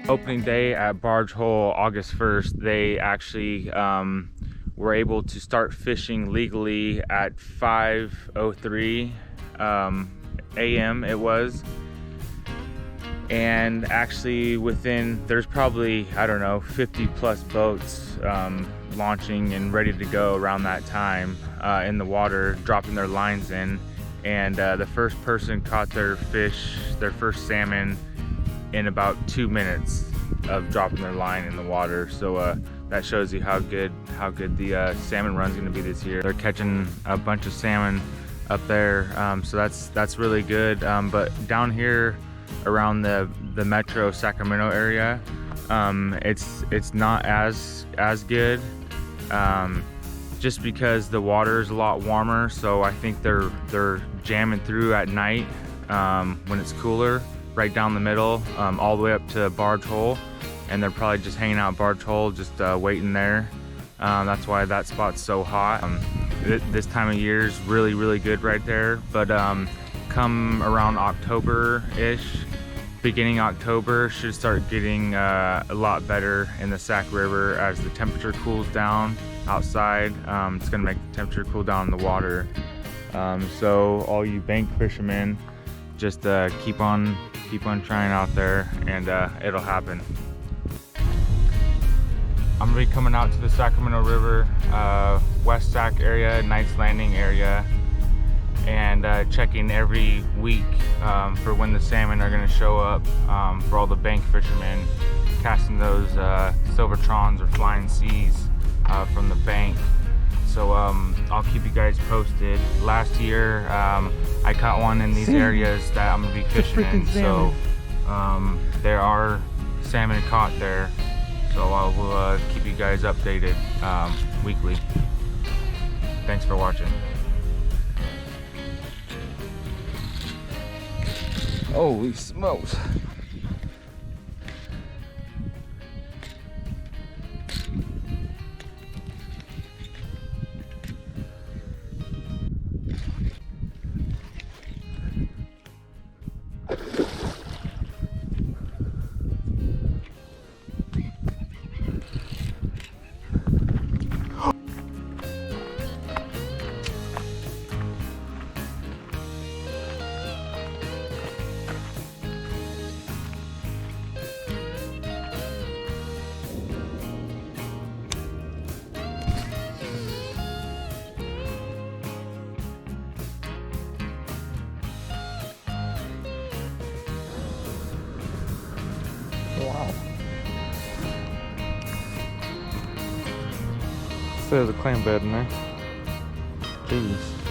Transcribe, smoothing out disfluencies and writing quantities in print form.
Opening day at Barge Hole, August 1st, they actually were able to start fishing legally at 5:03 a.m. it was. And actually there's probably, I don't know, 50 plus boats launching and ready to go around that time in the water, dropping their lines in. And the first person caught their first salmon in about 2 minutes of dropping their line in the water. So that shows you how good the salmon run's going to be this year. They're catching a bunch of salmon up there, so that's really good. But down here around the metro Sacramento area, it's not as good, just because the water is a lot warmer. So I think they're jamming through at night when it's cooler, right down the middle, all the way up to Barge Hole, and they're probably just hanging out Barge Hole, just waiting there. That's why that spot's so hot. This time of year is really good right there. But come around October-ish, beginning October, should start getting a lot better in the Sac River as the temperature cools down outside. It's gonna make the temperature cool down in the water. So all you bank fishermen, just keep on trying out there, and it'll happen. I'm gonna be coming out to the Sacramento River, West Sac area, Knights Landing area, and checking every week for when the salmon are gonna show up, for all the bank fishermen casting those silvertrons or flying C's from the bank. So I'll keep you guys posted. Last year I caught one in these areas that I'm gonna be fishing in. So there are salmon caught there. So I will keep you guys updated weekly. Thanks for watching. Holy smokes. Wow. There's a clam bed in there. Jeez.